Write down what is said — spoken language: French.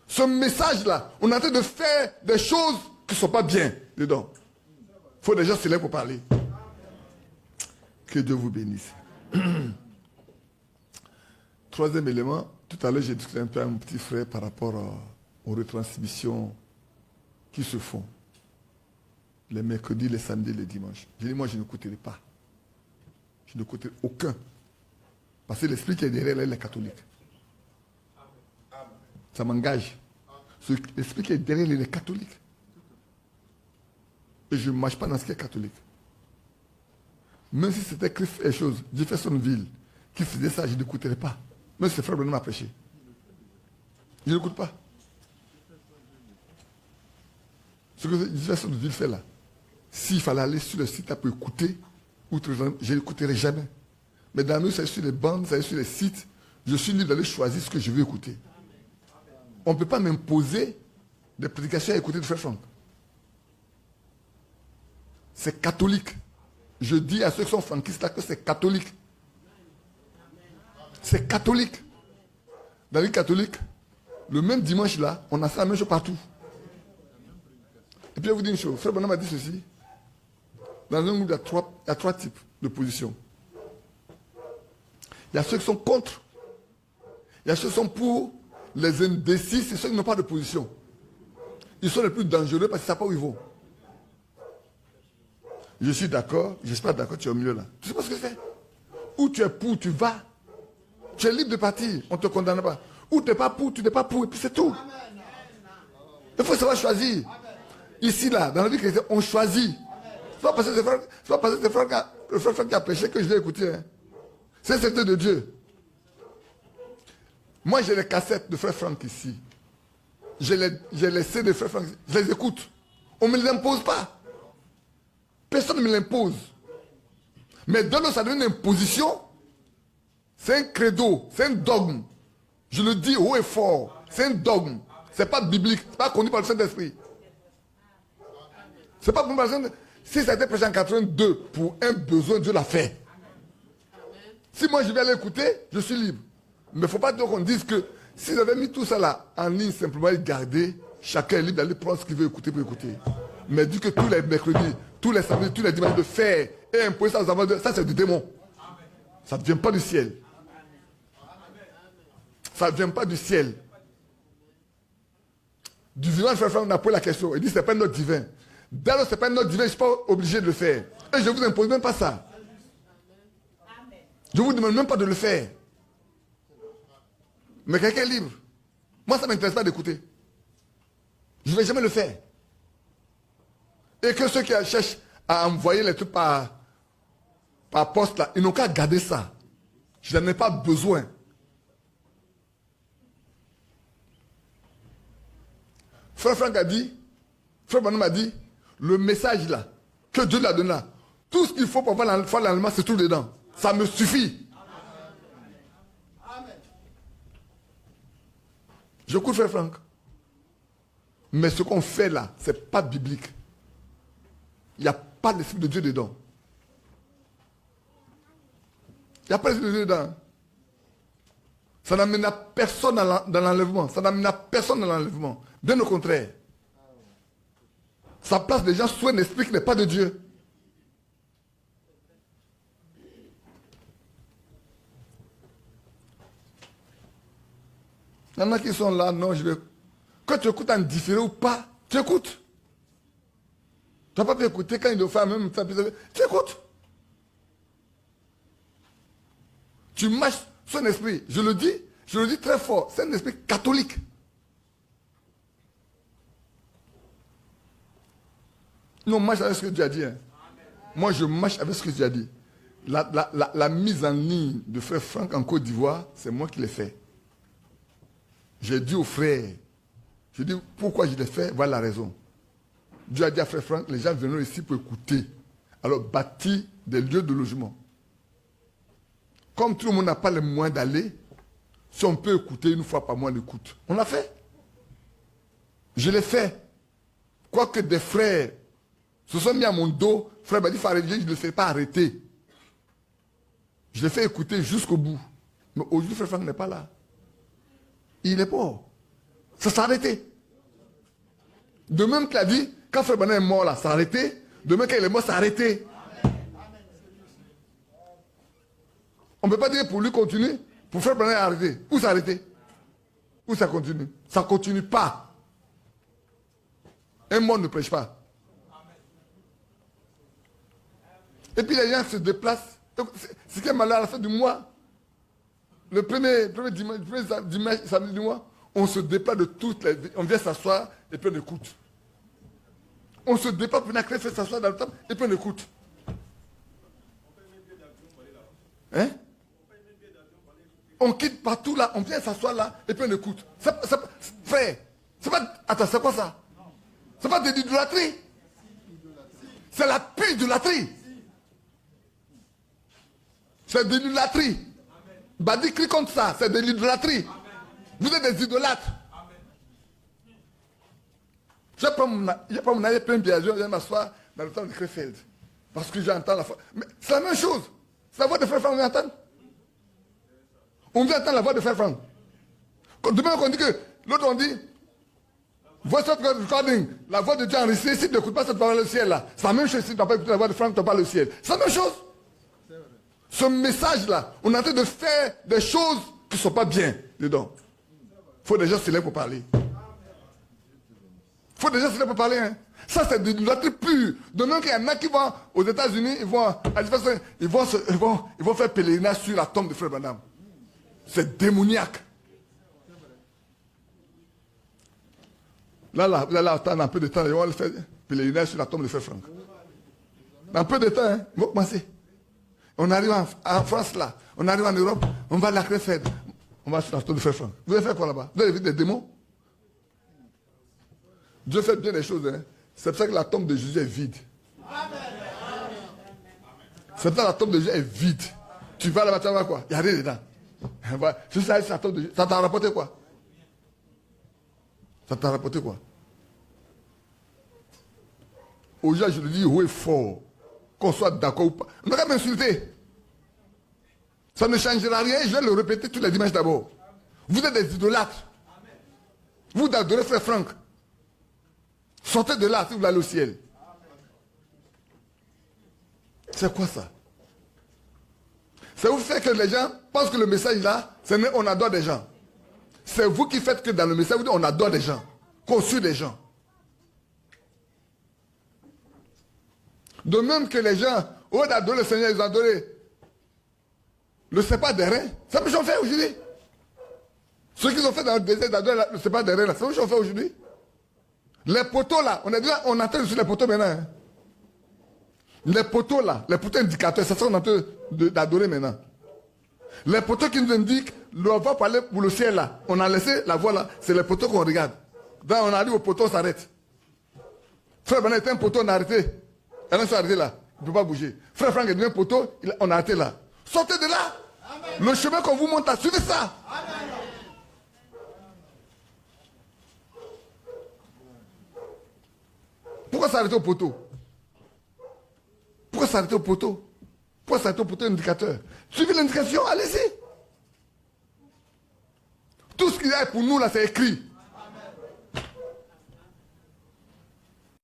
Ce message-là, on est en train de faire des choses qui ne sont pas bien dedans. Il faut déjà se lever pour parler. Que Dieu vous bénisse. Troisième élément, tout à l'heure j'ai discuté un peu avec mon petit frère par rapport aux retransmissions qui se font. Les mercredis, les samedis, les dimanches. J'ai dit, moi je n'écouterai pas. Je n'écouterai aucun. Parce que l'esprit qui est derrière là, il est catholique. Ça m'engage. L'esprit qui est derrière il est catholique. Et je ne marche pas dans ce qui est catholique. Même si c'était Christ et chose, Jeffersonville, qui faisait ça, je n'écouterai pas. Même si c'est frère Branham m'a prêché. Je n'écoute pas. Ce que Jeffersonville fait là, s'il fallait aller sur le site pour écouter, je n'écouterai jamais. Mais dans nous, c'est sur les bandes, c'est sur les sites, je suis libre d'aller choisir ce que je veux écouter. On ne peut pas m'imposer des prédications à écouter de frère Franck. C'est catholique. Je dis à ceux qui sont franquistes là que c'est catholique. C'est catholique. Dans les catholiques, le même dimanche là, on a fait la même chose partout. Et puis je vous dis une chose, frère Branham m'a dit ceci. Dans un groupe, il y a trois types de positions. Il y a ceux qui sont contre. Il y a ceux qui sont pour. Les indécis, c'est ceux qui n'ont pas de position. Ils sont les plus dangereux parce qu'ils ne savent pas où ils vont. Je suis d'accord, je ne suis pas d'accord, tu es au milieu là. Tu sais pas ce que c'est? Ou tu es pour, tu vas. Tu es libre de partir, on ne te condamne pas. Ou tu n'es pas pour, tu n'es pas pour, et puis c'est tout. Il faut savoir choisir. Ici, là, dans la vie chrétienne, on choisit. Ce n'est pas parce que c'est le frère qui a prêché que je l'ai écouté. Hein. C'est le secret de Dieu. Moi, j'ai les cassettes de frère Franck ici. J'ai les CD de frère Franck ici. Je les écoute. On ne me les impose pas. Personne ne me l'impose. Mais dès que ça devient une imposition, c'est un credo, c'est un dogme. Je le dis haut et fort. C'est un dogme. Ce n'est pas biblique. Ce n'est pas connu par le Saint-Esprit. C'est pas connu par le Saint-Esprit. Si ça a été prêché en 82 pour un besoin, Dieu l'a fait. Si moi je vais aller écouter, je suis libre. Mais il ne faut pas qu'on dise que si vous avez mis tout ça là en ligne, simplement et garder, chacun est libre d'aller prendre ce qu'il veut écouter pour écouter. Mais dit que tous les mercredis, tous les samedis, tous les dimanches de faire et imposer ça aux enfants, ça c'est du démon. Ça ne vient pas du ciel. Ça ne vient pas du ciel. Du vivant, frère Franck, on a posé la question. Il dit, ce n'est pas notre divin. Dès lors, ce n'est pas notre divin, je ne suis pas obligé de le faire. Et je ne vous impose même pas ça. Je ne vous demande même pas de le faire. Mais quelqu'un est libre. Moi, ça ne m'intéresse pas d'écouter. Je ne vais jamais le faire. Et que ceux qui cherchent à envoyer les trucs par poste, là, ils n'ont qu'à garder ça. Je n'en ai pas besoin. Frère Franck a dit, Frère Branham a dit, le message là, que Dieu l'a donné là, tout ce qu'il faut pour faire l'allemand, c'est tout dedans. Ça me suffit. J'écoute Frère Franck. Mais ce qu'on fait là, ce n'est pas biblique. Il n'y a pas l'Esprit de Dieu dedans. Il n'y a pas l'Esprit de Dieu dedans. Ça n'amène à personne dans l'enlèvement. Ça n'amène à personne dans l'enlèvement. Bien au contraire. Ça place les gens sous un esprit qui n'est pas de Dieu. Il y en a qui sont là, non, je vais... Quand tu écoutes en différé ou pas, tu écoutes. Tu n'as pas pu écouter quand il le fait même, tu écoutes. Tu marches sur un esprit, je le dis très fort, c'est un esprit catholique. Non, marche avec ce que Dieu a dit. Hein. Moi, je marche avec ce que Dieu a dit. La mise en ligne de frère Franck en Côte d'Ivoire, c'est moi qui l'ai fait. J'ai dit aux frères, je dis pourquoi je l'ai fait, voilà la raison. Dieu a dit à frère Franck, les gens viendront ici pour écouter. Alors bâtir des lieux de logement. Comme tout le monde n'a pas les moyens d'aller, si on peut écouter une fois par mois, on écoute. On l'a fait. Je l'ai fait. Quoique des frères se sont mis à mon dos, frère m'a dit, il faut arrêter, je ne le fais pas arrêter. Je l'ai fait écouter jusqu'au bout. Mais aujourd'hui, frère Franck n'est pas là. Il n'est pas. Ça s'est arrêté. De même qu'il a dit, quand Frère Branham est mort là, ça s'est arrêté. De même qu'il est mort, ça s'est arrêté. On ne peut pas dire pour lui continuer, pour Frère Branham arrêter. Où ça arrêté? Où ça continue? Ça ne continue pas. Un mort ne prêche pas. Et puis les gens se déplacent. Ce qui est malheur à la fin du mois, le premier dimanche, samedi du mois, on se déplace de toutes les villes. On vient s'asseoir et puis on écoute. On se déplace pour faire s'asseoir dans le temple et puis on écoute. Hein? On quitte partout là, on vient s'asseoir là et puis on écoute. Frère, c'est pas. Attends, c'est quoi ça? C'est pas de l'idolâtrie. C'est la pure idolâtrie. C'est de l'idolâtrie. Badi crie contre ça, c'est de l'idolâtrie. Vous êtes des idolâtres. Je prends mon aïe plein de pièges, je viens m'asseoir dans le temps de Krefeld. Parce que j'entends la voix. Mais c'est la même chose. C'est la voix de Frère Franck, on vient entendre. On vient entendre la voix de Frère Franck. Demain, on dit que l'autre, on dit voice of God recording, la voix de Dieu enregistrée. Si tu n'écoutes pas cette parole le ciel là, c'est la même chose si tu n'as pas écouté la voix de Franck, tu n'as pas le ciel. C'est la même chose. Ce message-là, on est en train de faire des choses qui ne sont pas bien dedans. Il faut déjà se lèver pour parler. Il faut déjà se lèver pour parler. Hein. Ça, c'est de l'idolâtrie pure. De même qu'il y en a qui vont aux États-Unis, ils vont faire pèlerinage sur la tombe de Frère Branham. C'est démoniaque. Là, attends un peu de temps, ils vont faire pèlerinage sur la tombe de Frère Franck. Dans un peu de temps, hein, ils vont commencer. On arrive en France là, on arrive en Europe, on va à la Crefeld, on va sur la tombe de Frère Franck. Vous allez faire quoi là-bas? Vous allez vivre des démons? Dieu fait bien des choses. Hein. C'est pour ça que la tombe de Jésus est vide. C'est pour ça que la tombe de Jésus est vide. Tu vas là-bas, tu vas voir quoi? Il n'y a rien dedans. Je sais, la tombe de Jésus. Ça t'a rapporté quoi? Ça t'a rapporté quoi? Aujourd'hui, je le dis haut et fort. Qu'on soit d'accord ou pas. On ne va pas m'insulter. Ça ne changera rien. Je vais le répéter tous les dimanches d'abord. Vous êtes des idolâtres. Vous adorez Frère Franck. Sortez de là si vous allez au ciel. C'est quoi ça? Ça vous fait que les gens pensent que le message là, c'est on adore des gens. C'est vous qui faites que dans le message, vous dites on adore des gens. Qu'on suit des gens. De même que les gens, au lieu d'adorer le Seigneur, ils ont adoré le sépa des reins. C'est ce qu'ils ont fait aujourd'hui. Ce qu'ils ont fait dans le désert d'adorer le sépa des reins, c'est ce qu'ils ont fait aujourd'hui. Les poteaux là, on attend sur les poteaux maintenant. Hein. Les poteaux là, les poteaux indicateurs, c'est ça qu'on est en train d'adorer maintenant. Les poteaux qui nous indiquent la voie pour aller pour le ciel là, on a laissé la voie là, c'est les poteaux qu'on regarde. Quand on arrive au poteau, on s'arrête. Frère Bernard était un poteau, on a arrêté. Elle s'est arrêtée là, il ne peut pas bouger. Frère Franck est devenu un poteau, on a arrêté là. Sortez de là. Amen. Le chemin qu'on vous montre là, suivez ça. Amen. Pourquoi s'arrêter au poteau? Pourquoi s'arrêter au poteau? Pourquoi s'arrêter au poteau indicateur? Suivez l'indication, allez-y. Tout ce qu'il y a pour nous là, c'est écrit.